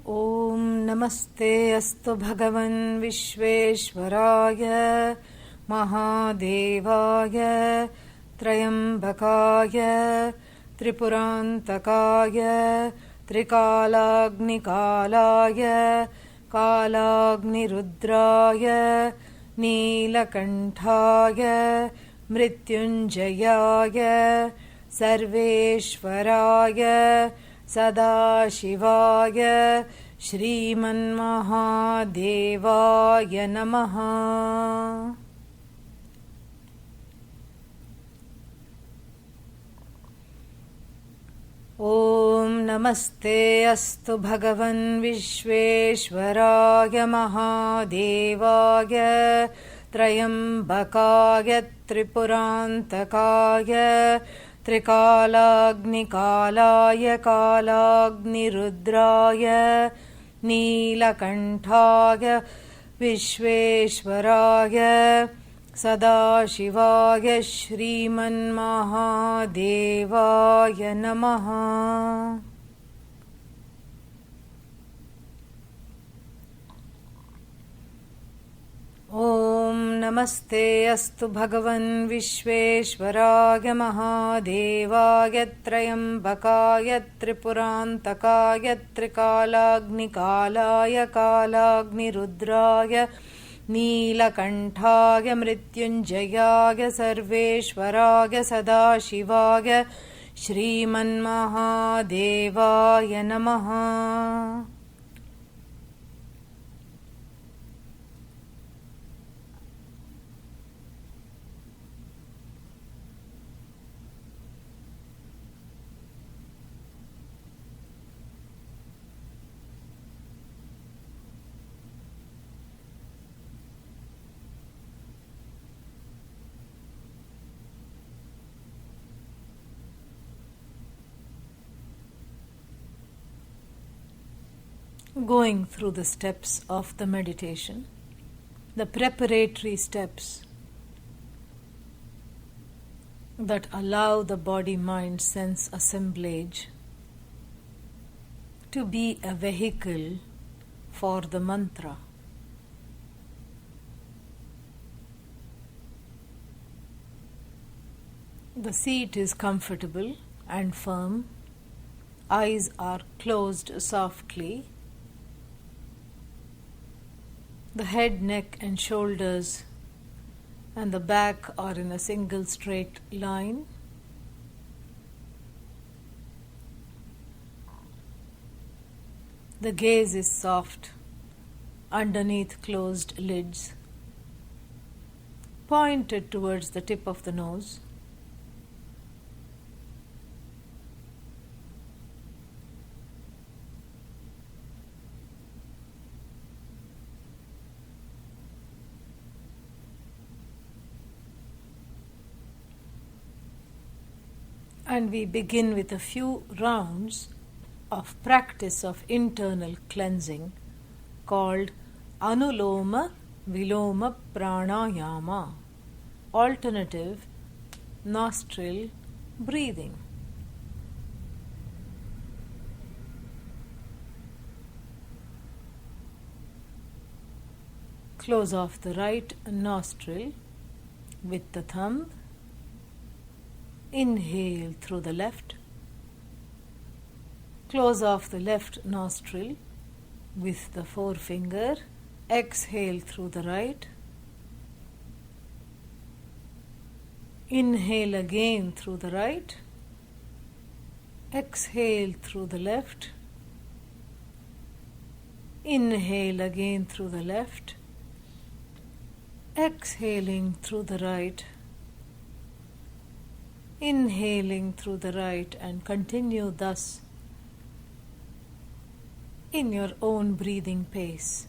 ॐ नमस्ते अस्तु भगवन् विश्वेश्वराय महादेवाय त्रयम्बकाय त्रिपुरान्तकाय त्रिकालाग्निकालाय कालाग्निरुद्राय नीलकण्ठाय मृत्युञ्जयाय सर्वेश्वराय सदाशिवाय श्रीमन्महादेवाय नमः। ॐ नमस्ते अस्तु भगवन् विश्वेश्वराय महादेवाय त्रयम्बकाय त्रिपुरान्तकाय त्रिकालाग्निकालाय कालाग्निरुद्राय नीलकण्ठाय विश्वेश्वराय सदाशिवाय श्रीमन्महादेवाय नमः। ॐ नमस्ते अस्तु भगवन् विश्वेश्वराय महादेवाय त्रयम्बकाय त्रिपुरान्तकाय त्रिकालाग्निकालाय कालाग्निरुद्राय नीलकण्ठाय मृत्युञ्जयाय सर्वेश्वराय सदाशिवाय श्रीमन्महादेवाय नमः। Going through the steps of the meditation, the preparatory steps that allow the body-mind sense assemblage to be a vehicle for the mantra. The seat is comfortable and firm, eyes are closed softly. The head, neck and shoulders and the back are in a single straight line. The gaze is soft underneath closed lids, pointed towards the tip of the nose. And we begin with a few rounds of practice of internal cleansing called Anuloma Viloma Pranayama, alternative nostril breathing. Close off the right nostril with the thumb. Inhale through the left. Close off the left nostril with the forefinger. Exhale through the right. Inhale again through the right. Exhale through the left. Inhale again through the left. Exhaling through the right. Inhaling through the right, and continue thus in your own breathing pace.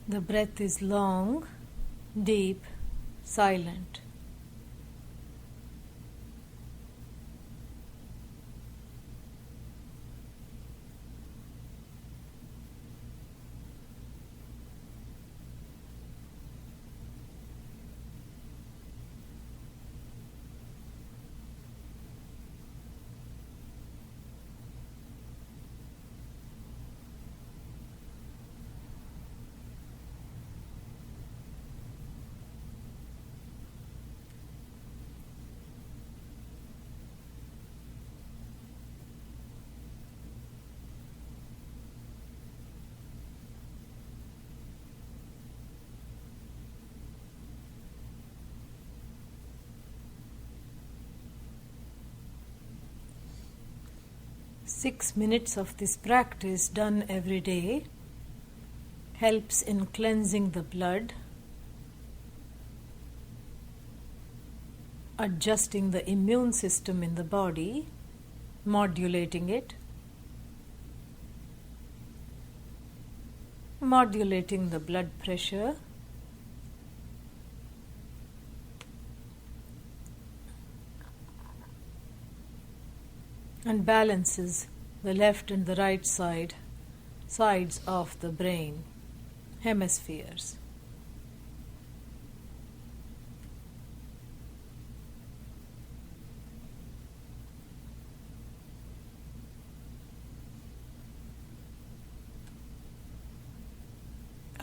The breath is long, deep, silent. 6 minutes of this practice done every day helps in cleansing the blood, adjusting the immune system in the body, modulating it, modulating the blood pressure, and balances the left and the right sides of the brain, hemispheres.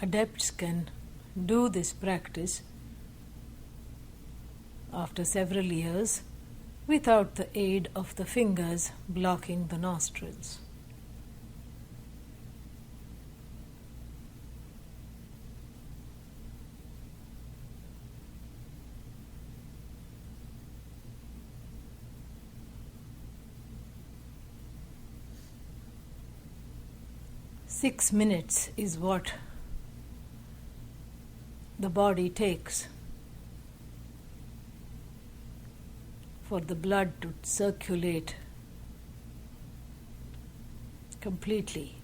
Adepts can do this practice after several years without the aid of the fingers blocking the nostrils. Six minutes is what the body takes for the blood to circulate completely.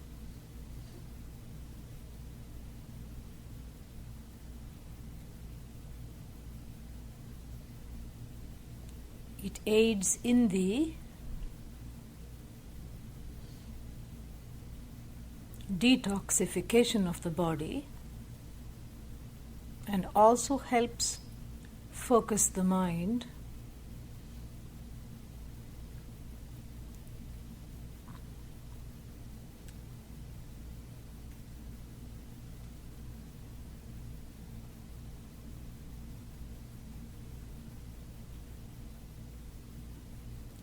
It aids in the detoxification of the body and also helps focus the mind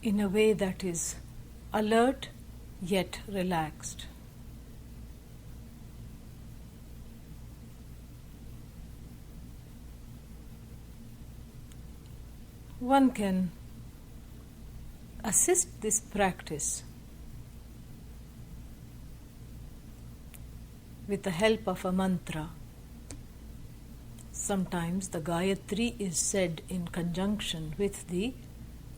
in a way that is alert yet relaxed. One can assist this practice with the help of a mantra. Sometimes the Gayatri is said in conjunction with the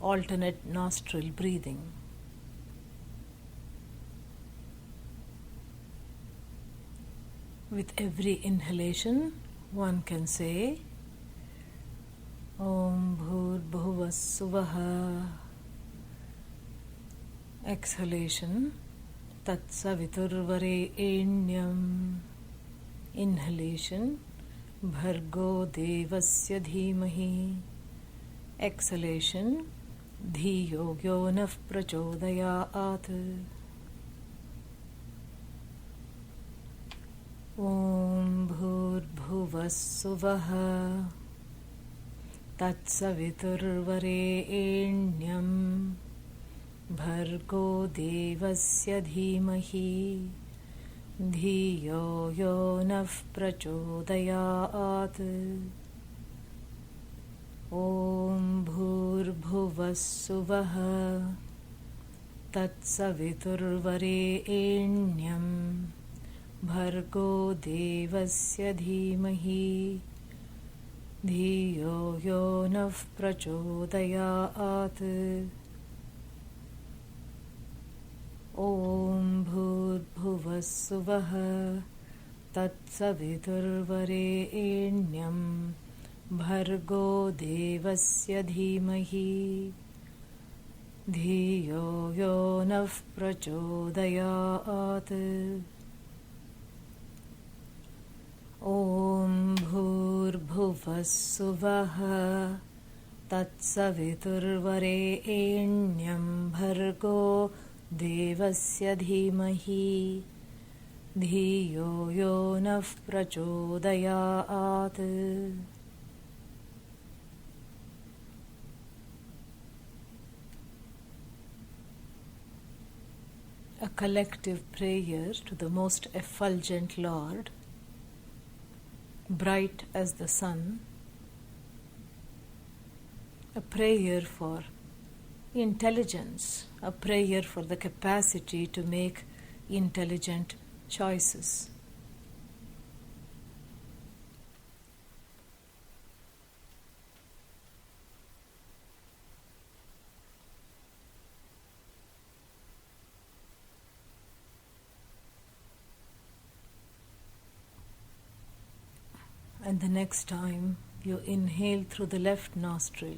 alternate nostril breathing. With every inhalation, one can say Om Bhur Suvah. Exhalation Tat Saviturvarenyam. Inhalation Bhargo Devasya Dhimahi. Exhalation Dhiyo Yo Nah Prachodayat. Om Bhur Suvah. Tatsaviturvarenyam Bhargo Devasya Dhimahi Dhiyo Yo Nah Prachodayat. Om Bhur Suvah. Tatsaviturvarenyam Bhargo Devasya Dhimahi Dhiyo Yo Nah Prachodayat. Om Bhur Suvah. Tatsaviturvarenyam Bhargo Devasya Dhimahi Dhiyo Yo Nah Prachodayat. Om Bhur Suvah. Tatsaviturvarenyam Bhargo Devasya Dhimahi Dhiyo Yo Nah Prachodayat. A collective prayer to the most effulgent Lord, bright as the sun, a prayer for intelligence, a prayer for the capacity to make intelligent choices. And the next time you inhale through the left nostril,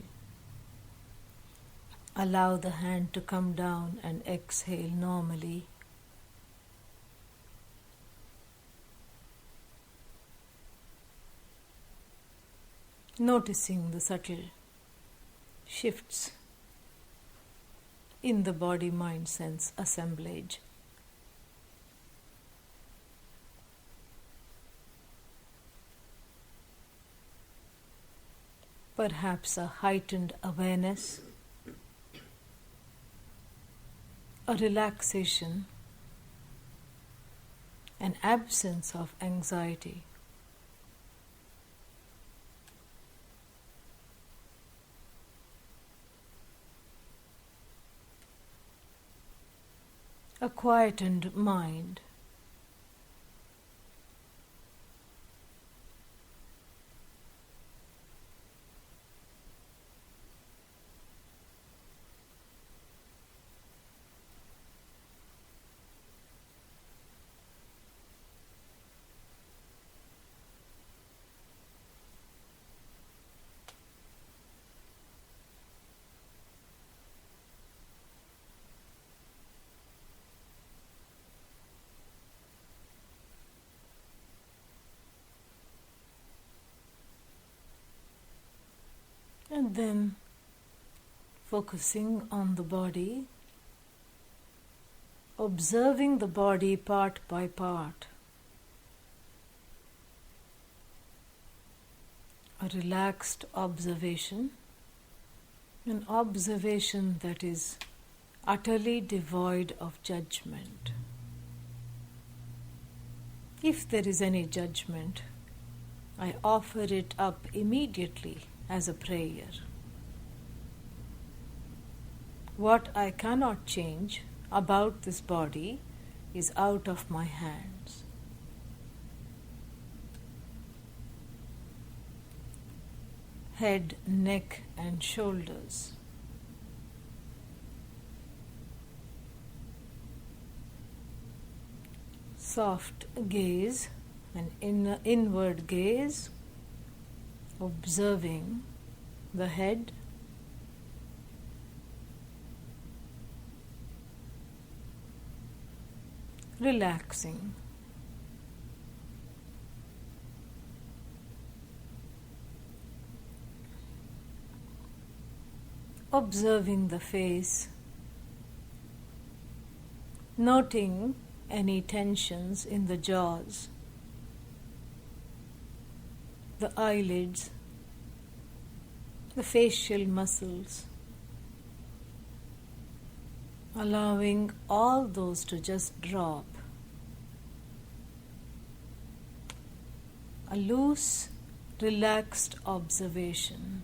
allow the hand to come down and exhale normally. Noticing the subtle shifts in the body-mind sense assemblage. Perhaps a heightened awareness, a relaxation, an absence of anxiety. A quietened mind. And then focusing on the body, observing the body part by part. A relaxed observation, an observation that is utterly devoid of judgment. If there is any judgment, I offer it up immediately as a prayer. What I cannot change about this body is out of my hands. Head, neck, and shoulders. Soft gaze, an inward gaze, observing the head, relaxing. Observing the face, noting any tensions in the jaws, the eyelids, the facial muscles, allowing all those to just drop. A loose, relaxed observation.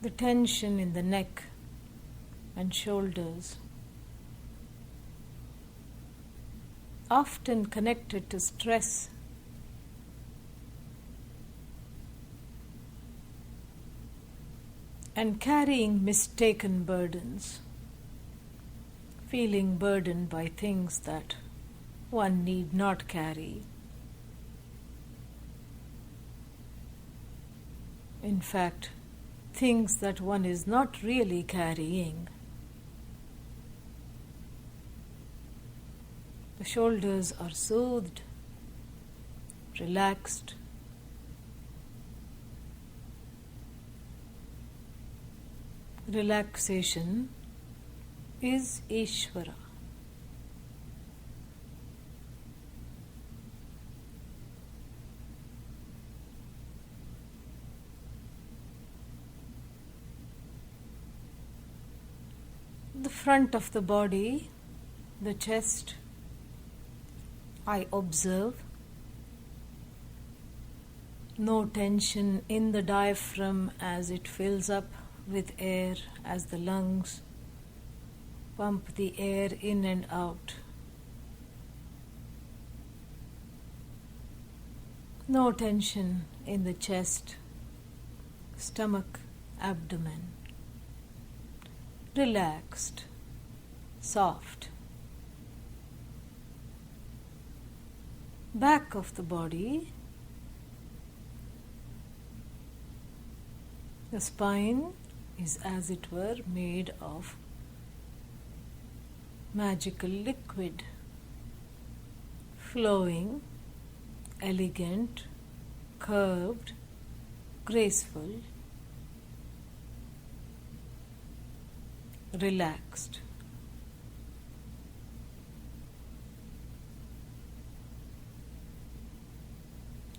The tension in the neck and shoulders, often connected to stress, and carrying mistaken burdens, feeling burdened by things that one need not carry. In fact, things that one is not really carrying. The shoulders are soothed, relaxed. Relaxation is Ishvara. The front of the body, the chest, I observe. No tension in the diaphragm as it fills up with air as the lungs pump the air in and out. No tension in the chest, stomach, abdomen. Relaxed, soft. Back of the body. The spine is, as it were, made of magical liquid, flowing, elegant, curved, graceful, relaxed.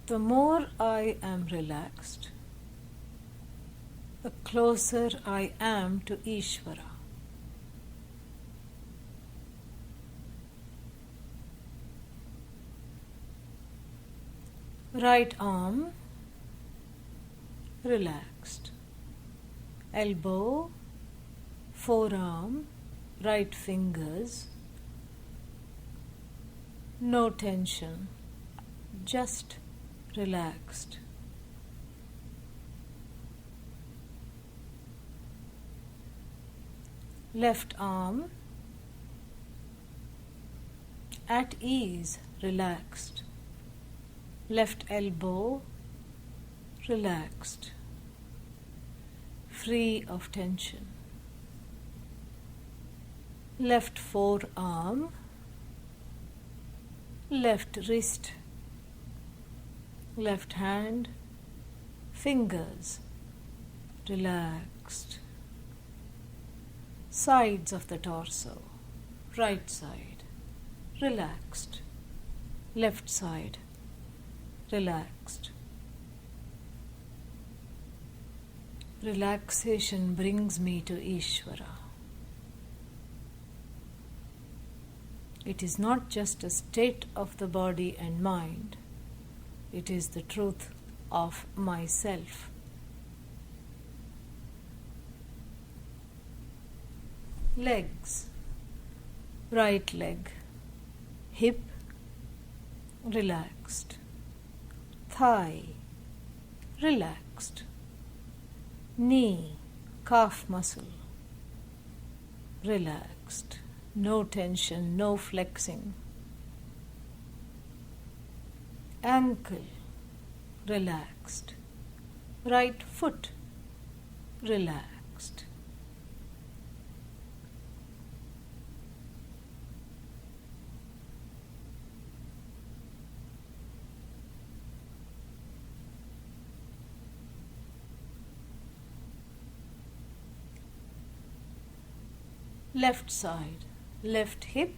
The more I am relaxed, the closer I am to Ishvara. Right arm relaxed, elbow, forearm, right fingers, no tension, just relaxed. Left arm at ease, relaxed. Left elbow relaxed, free of tension. Left forearm, left wrist, left hand, fingers relaxed. Sides of the torso, right side relaxed, left side relaxed. Relaxation brings me to Ishvara. It is not just a state of the body and mind, it is the truth of myself. Legs, right leg, hip, relaxed. Thigh, relaxed. Knee, calf muscle, relaxed. No tension, no flexing. Ankle, relaxed. Right foot, relaxed. Left side, left hip,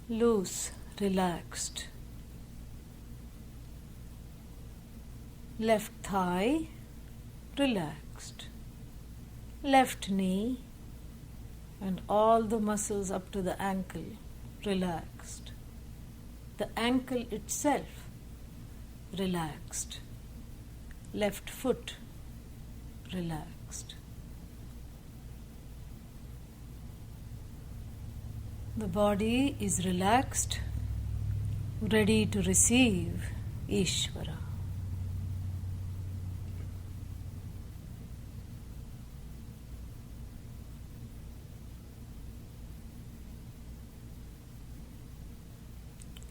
loose, relaxed. Left thigh, relaxed. Left knee and all the muscles up to the ankle, relaxed. The ankle itself, relaxed. Left foot, relaxed. The body is relaxed, ready to receive Ishvara.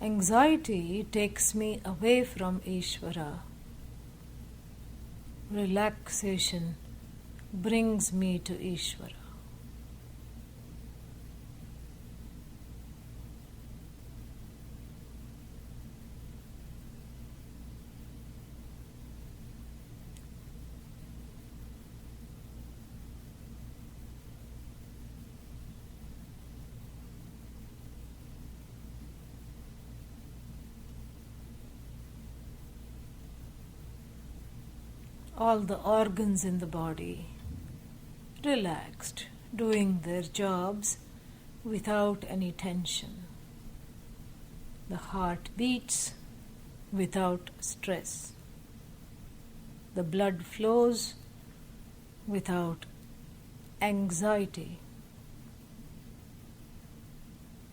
Anxiety takes me away from Ishvara. Relaxation brings me to Ishvara. All the organs in the body relaxed, doing their jobs without any tension. The heart beats, without stress. The blood flows without anxiety.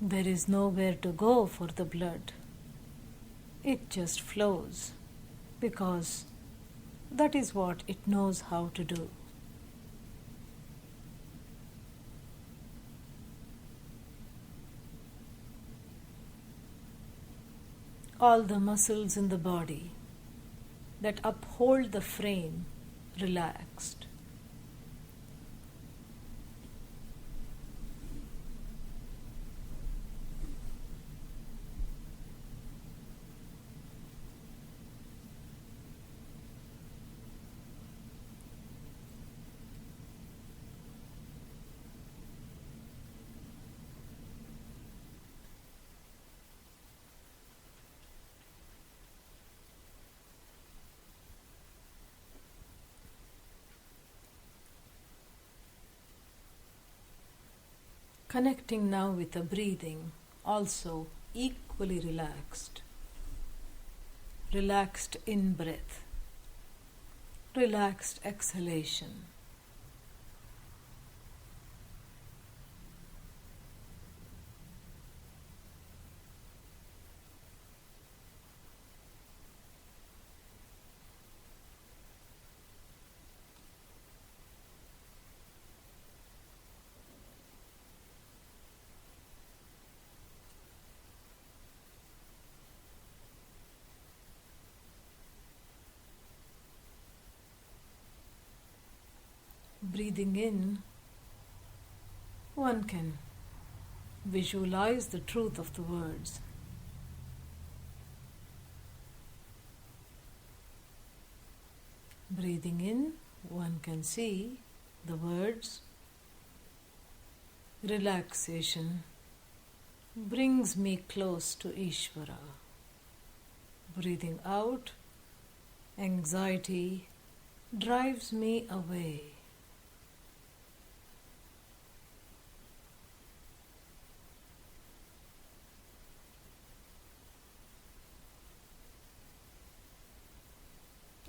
There is nowhere to go for the blood. It just flows because that is what it knows how to do. All the muscles in the body that uphold the frame relaxed. Connecting now with the breathing, also equally relaxed. Relaxed in-breath, relaxed exhalation. Breathing in, one can visualize the truth of the words. Breathing in, one can see the words. Relaxation brings me close to Ishvara. Breathing out, anxiety drives me away.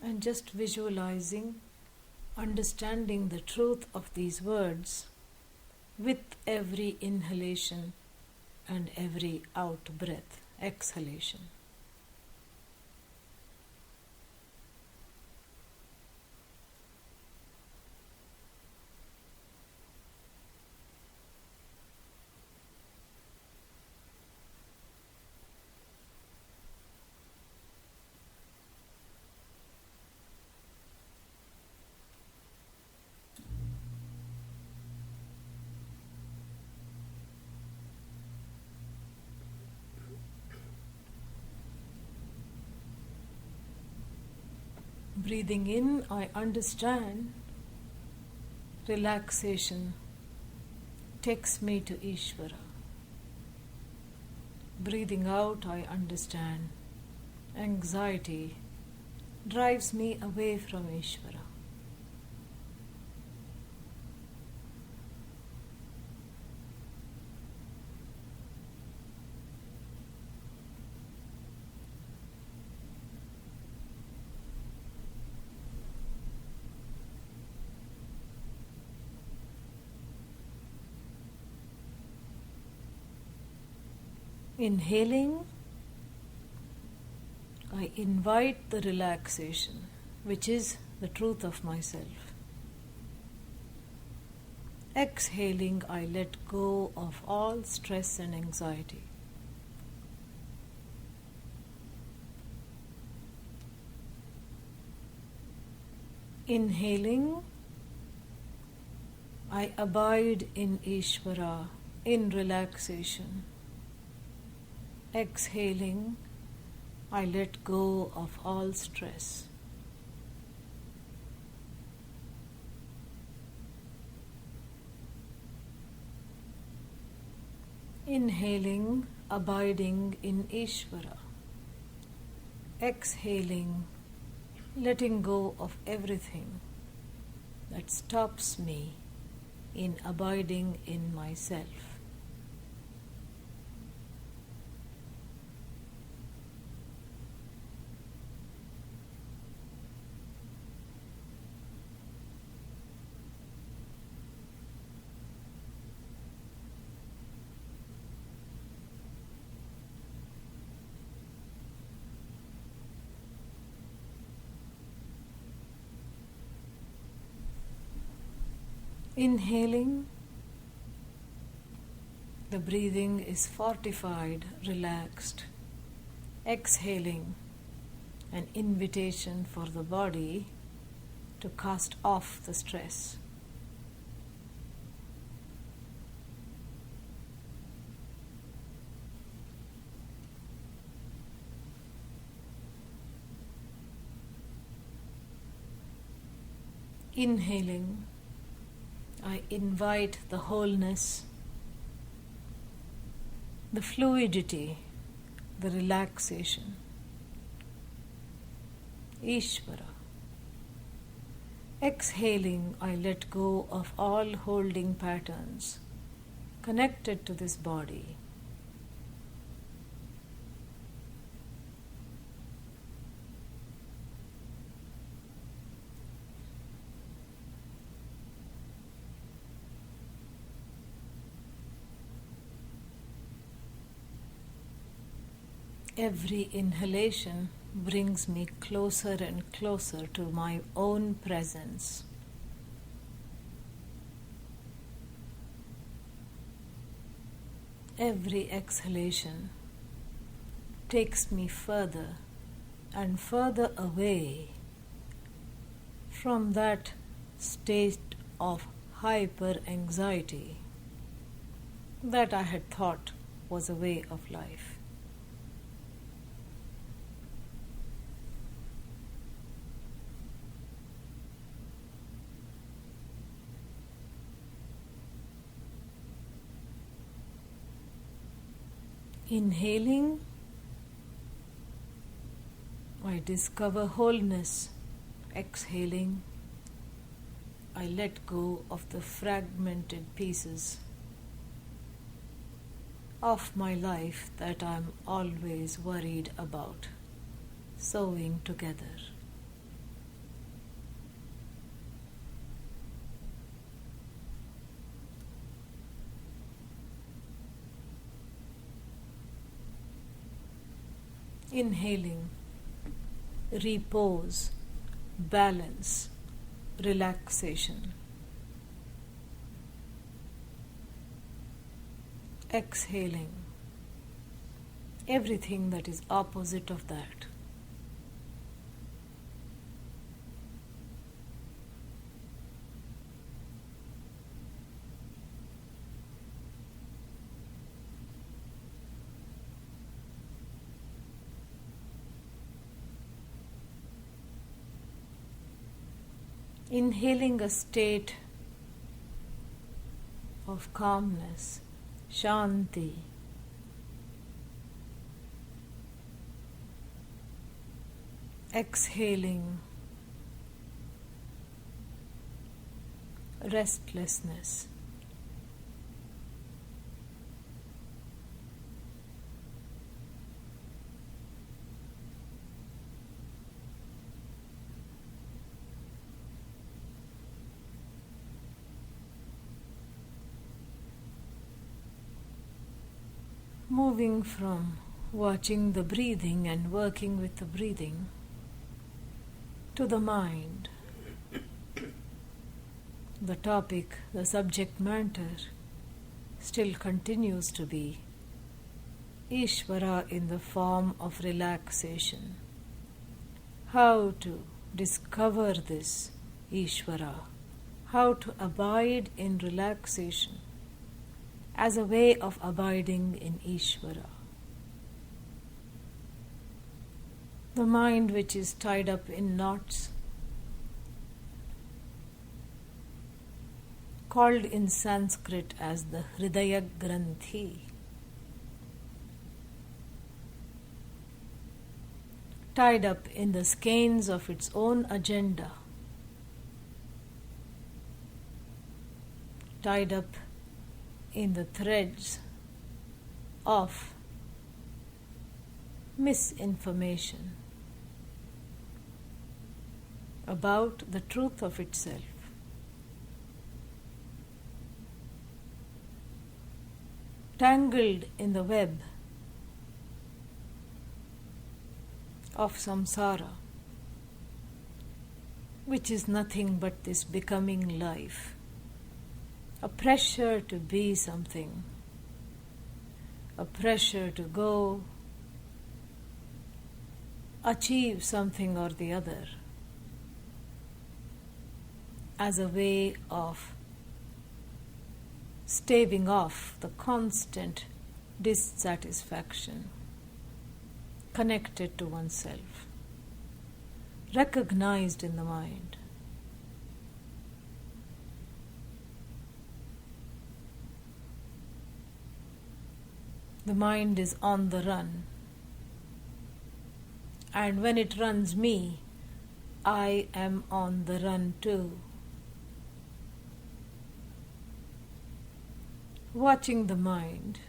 And just visualizing, understanding the truth of these words with every inhalation and every out breath, exhalation. Breathing in, I understand relaxation takes me to Ishvara. Breathing out, I understand anxiety drives me away from Ishvara. Inhaling, I invite the relaxation, which is the truth of myself. Exhaling, I let go of all stress and anxiety. Inhaling, I abide in Ishvara, in relaxation. Exhaling, I let go of all stress. Inhaling, abiding in Ishvara. Exhaling, letting go of everything that stops me in abiding in myself. Inhaling, the breathing is fortified, relaxed. Exhaling, an invitation for the body to cast off the stress. Inhaling, I invite the wholeness, the fluidity, the relaxation. Ishvara. Exhaling, I let go of all holding patterns connected to this body. Every inhalation brings me closer and closer to my own presence. Every exhalation takes me further and further away from that state of hyper anxiety that I had thought was a way of life. Inhaling, I discover wholeness. Exhaling, I let go of the fragmented pieces of my life that I'm always worried about sewing together. Inhaling, repose, balance, relaxation. Exhaling, everything that is opposite of that. Inhaling a state of calmness, shanti. Exhaling, restlessness. Moving from watching the breathing and working with the breathing to the mind, the topic, the subject matter still continues to be Ishvara in the form of relaxation. How to discover this Ishvara, how to abide in relaxation as a way of abiding in Ishvara. The mind which is tied up in knots, called in Sanskrit as the Hridaya Granthi, tied up in the skeins of its own agenda, tied up in the threads of misinformation about the truth of itself. Tangled in the web of samsara, which is nothing but this becoming life, a pressure to be something, a pressure to go achieve something or the other, as a way of staving off the constant dissatisfaction connected to oneself, recognized in the mind. The mind is on the run, and when it runs me, I am on the run too. Watching the mind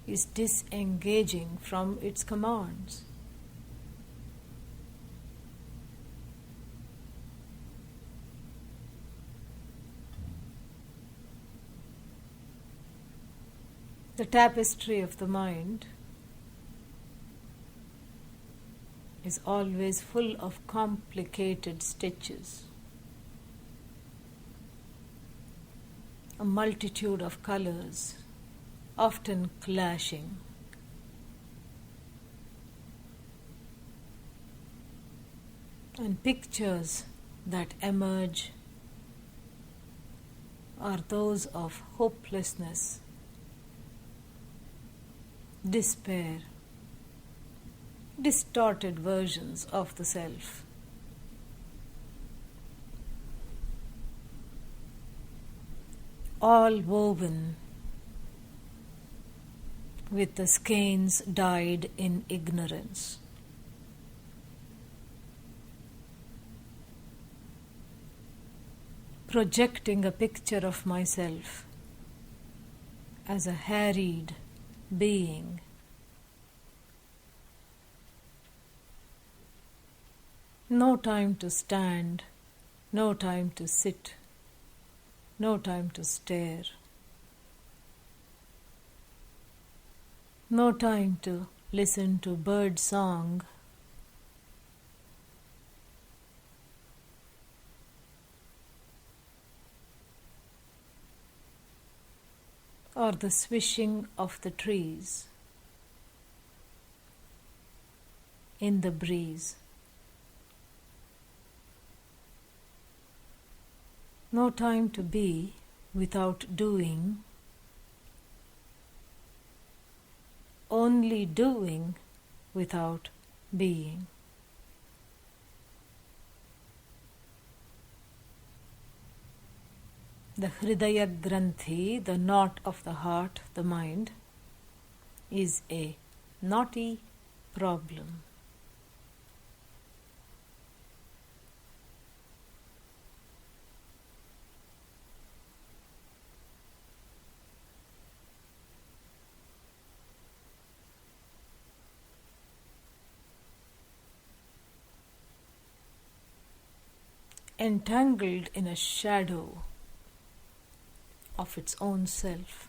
is disengaging from its commands. The tapestry of the mind is always full of complicated stitches, a multitude of colors, often clashing. And pictures that emerge are those of hopelessness, despair, distorted versions of the self. All woven with the skeins dyed in ignorance. Projecting a picture of myself as a harried being, no time to stand, no time to sit, no time to stare, no time to listen to bird song, or the swishing of the trees in the breeze. No time to be without doing, only doing without being. The Hridaya Granthi, the knot of the heart, the mind, is a knotty problem. Entangled in a shadow of its own self,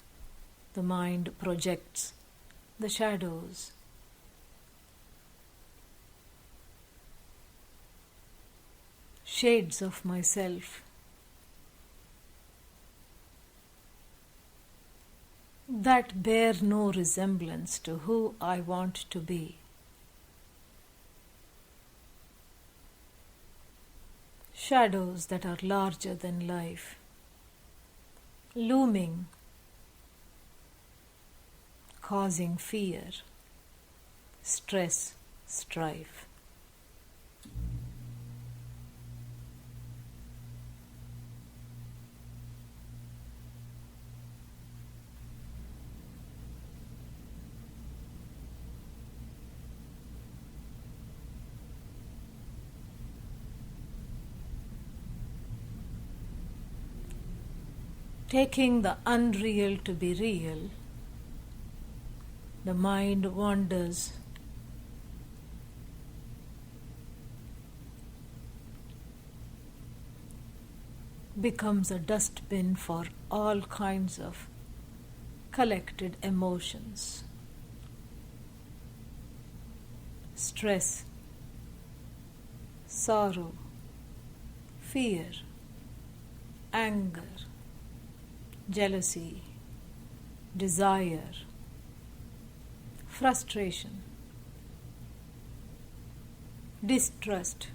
the mind projects the shadows. Shades of myself that bear no resemblance to who I want to be. Shadows that are larger than life, looming, causing fear, stress, strife. Taking the unreal to be real, the mind wanders, becomes a dustbin for all kinds of collected emotions, stress, sorrow, fear, anger, jealousy, desire, frustration, distrust,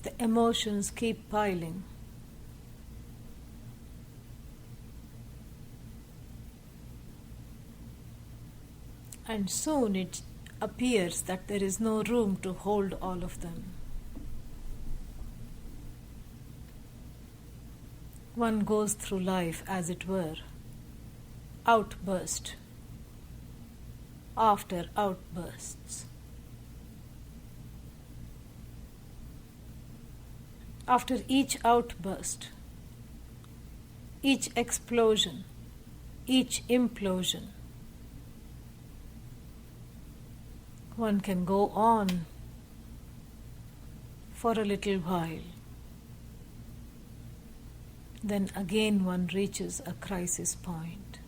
the emotions keep piling. And soon it appears that there is no room to hold all of them. One goes through life, as it were, outburst after outbursts. After each outburst, each explosion, each implosion, one can go on for a little while. Then again one reaches a crisis point.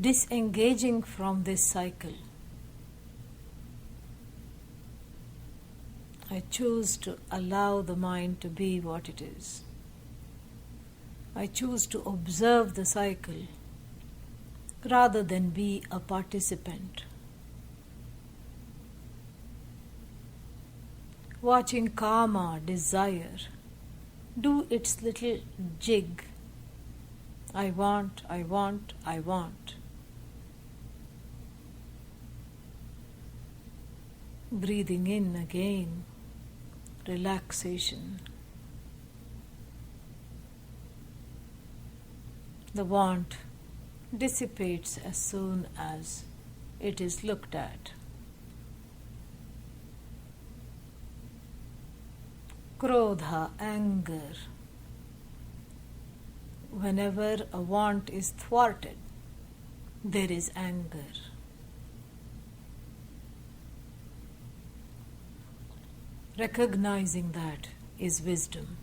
Disengaging from this cycle, I choose to allow the mind to be what it is. I choose to observe the cycle rather than be a participant. Watching karma, desire, do its little jig. I want, I want, I want. Breathing in again, relaxation. The want dissipates as soon as it is looked at. Krodha, anger. Whenever a want is thwarted, there is anger. Recognizing that is wisdom.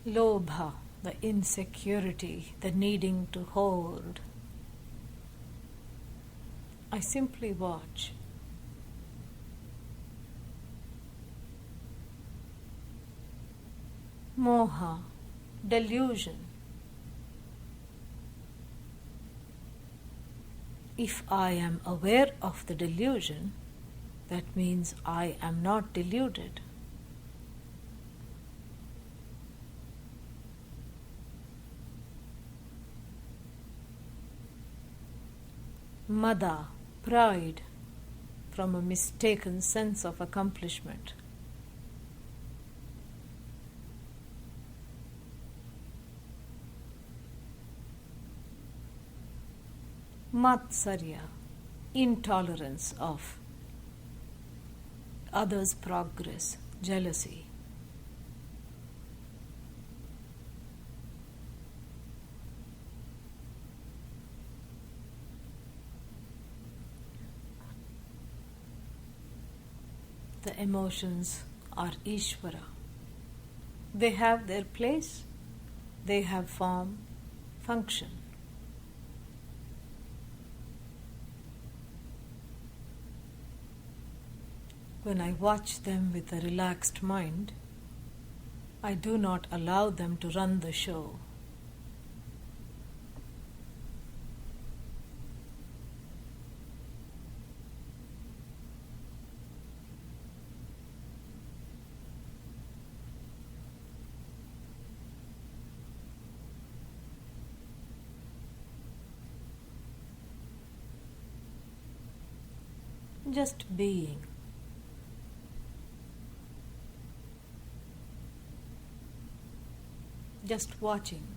Lobha, the insecurity, the needing to hold. I simply watch. Moha, delusion. If I am aware of the delusion, that means I am not deluded. Mada, pride, from a mistaken sense of accomplishment. Matsarya, intolerance of others' progress, jealousy. The emotions are Ishvara. They have their place, they have form, function. When I watch them with a relaxed mind, I do not allow them to run the show. Just being. Just watching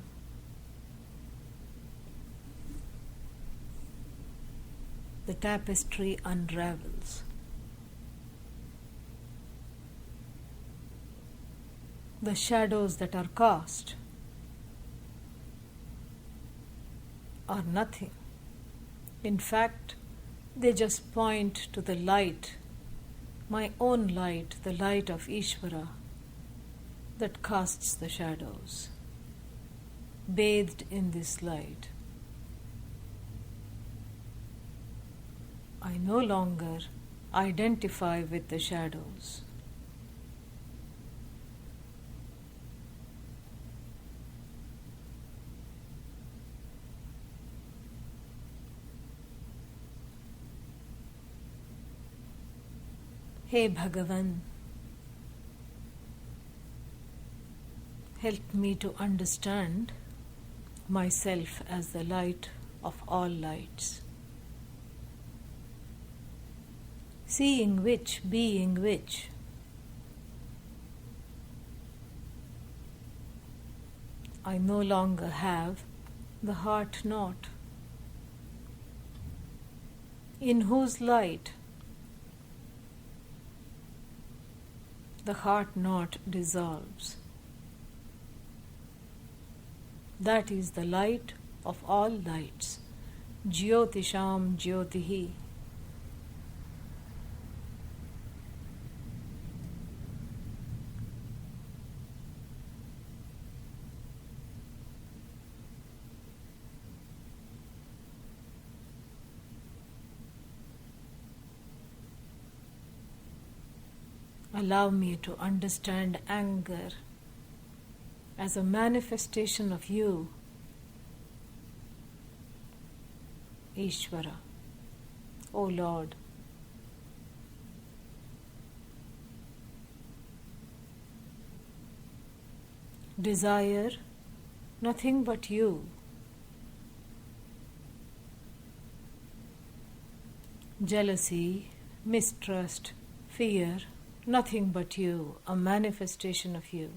the tapestry unravels. The shadows that are cast are nothing. In fact, they just point to the light, my own light, the light of Ishvara, that casts the shadows. Bathed in this light, I no longer identify with the shadows. Hey Bhagavan, help me to understand myself as the light of all lights, seeing which, being which, I no longer have the heart knot, in whose light the heart knot dissolves. That is the light of all lights, Jyotisham Jyotihi. Allow me to understand anger as a manifestation of you, Ishvara, O Lord. Desire nothing but you. Jealousy, mistrust, fear, nothing but you, a manifestation of you.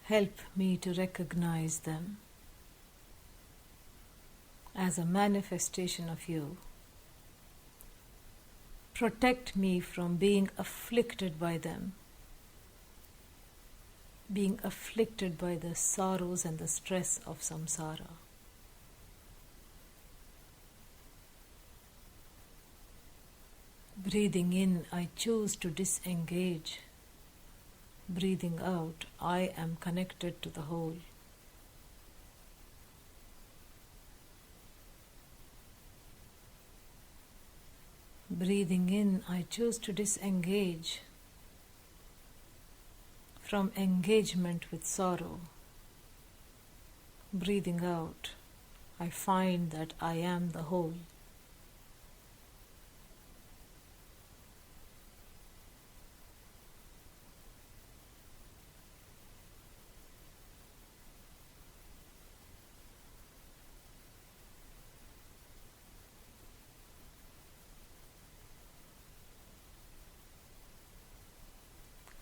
Help me to recognize them as a manifestation of you. Protect me from being afflicted by them, being afflicted by the sorrows and the stress of samsara. Breathing in, I choose to disengage. Breathing out, I am connected to the whole. Breathing in, I choose to disengage from engagement with sorrow. Breathing out, I find that I am the whole.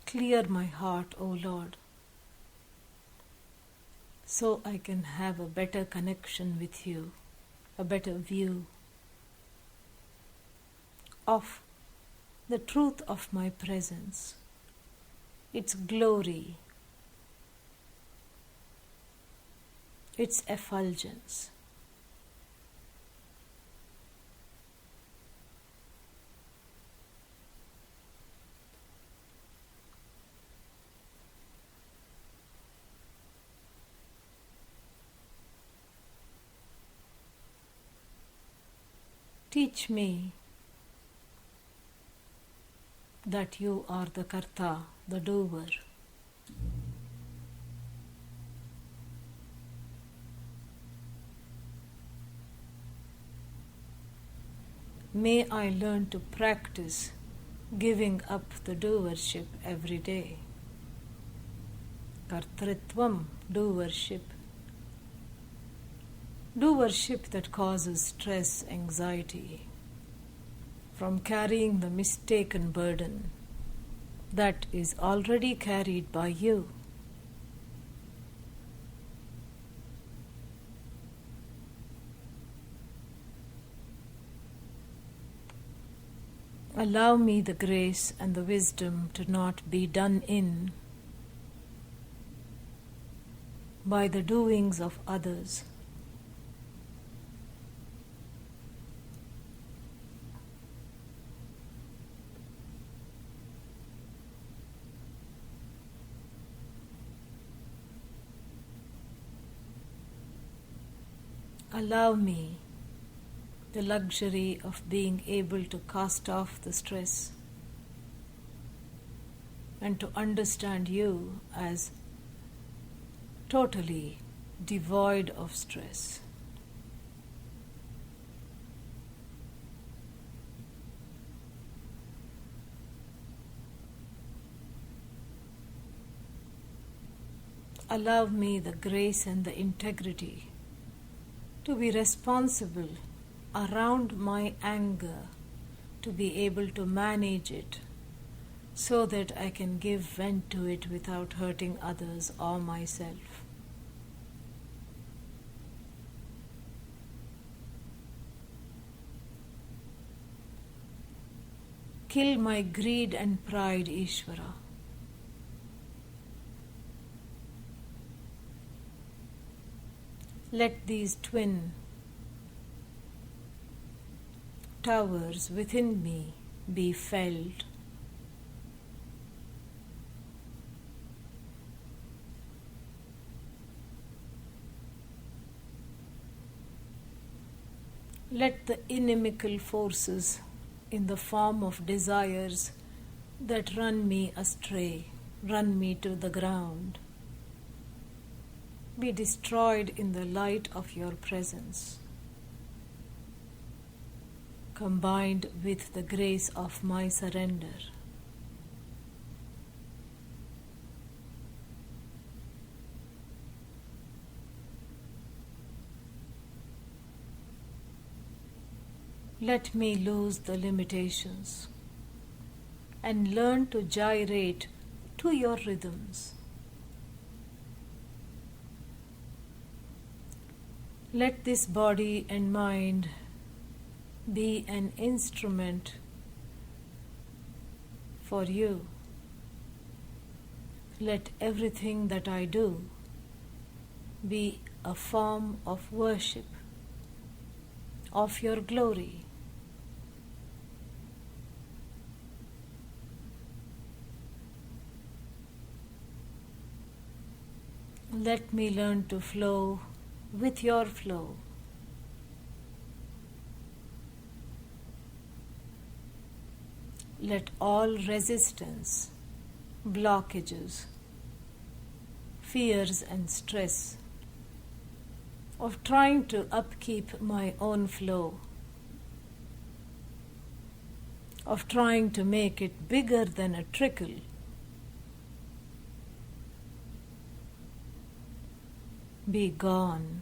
Clear my heart, O Lord, so I can have a better connection with you, a better view of the truth of my presence, its glory, its effulgence. Teach me that you are the Karta, the doer. May I learn to practice giving up the doership every day. Kartritvam, doership. Doership that causes stress, anxiety, from carrying the mistaken burden that is already carried by you. Allow me the grace and the wisdom to not be done in by the doings of others. Allow me the luxury of being able to cast off the stress and to understand you as totally devoid of stress. Allow me the grace and the integrity to be responsible around my anger, to be able to manage it so that I can give vent to it without hurting others or myself. Kill my greed and pride, Ishvara. Let these twin towers within me be felled. Let the inimical forces in the form of desires that run me astray, run me to the ground, be destroyed in the light of your presence, combined with the grace of my surrender. Let me lose the limitations and learn to gyrate to your rhythms. Let this body and mind be an instrument for you. Let everything that I do be a form of worship of your glory. Let me learn to flow with your flow. Let all resistance, blockages, fears and stress of trying to upkeep my own flow, of trying to make it bigger than a trickle, be gone.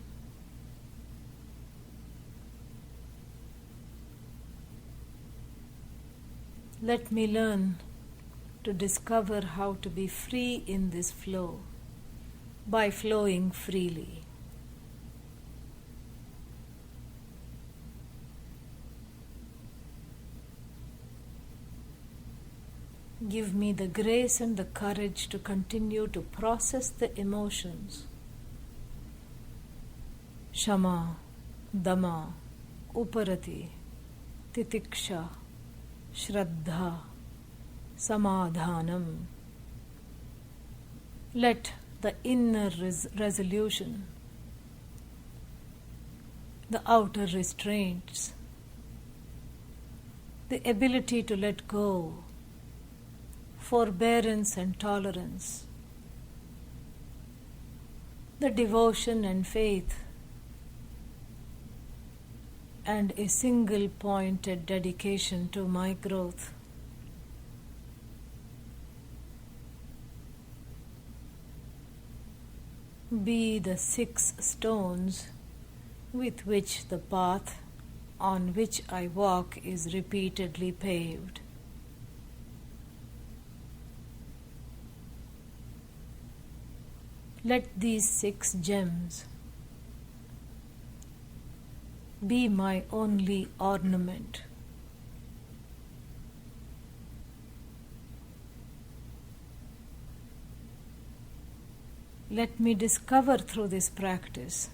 Let me learn to discover how to be free in this flow by flowing freely. Give me the grace and the courage to continue to process the emotions. Shama, Dama, Uparati, Titiksha, Shraddha, Samadhanam. Let the inner resolution, the outer restraints, the ability to let go, forbearance and tolerance, the devotion and faith, and a single-pointed dedication to my growth. Be the 6 stones with which the path on which I walk is repeatedly paved. Let these 6 gems be my only ornament. Let me discover through this practice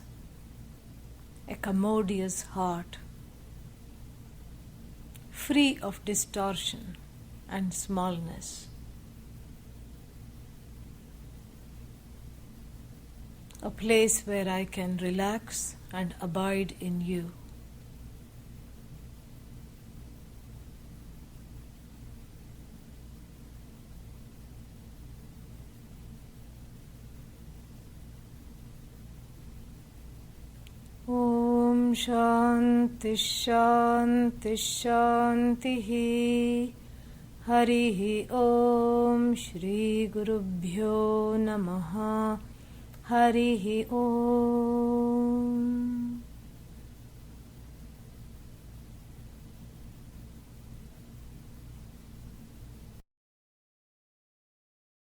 a commodious heart, free of distortion and smallness. A place where I can relax and abide in you. Om Shanti Shanti Shanti Harihi Om Shri Gurubhyo Namaha Harihi Om.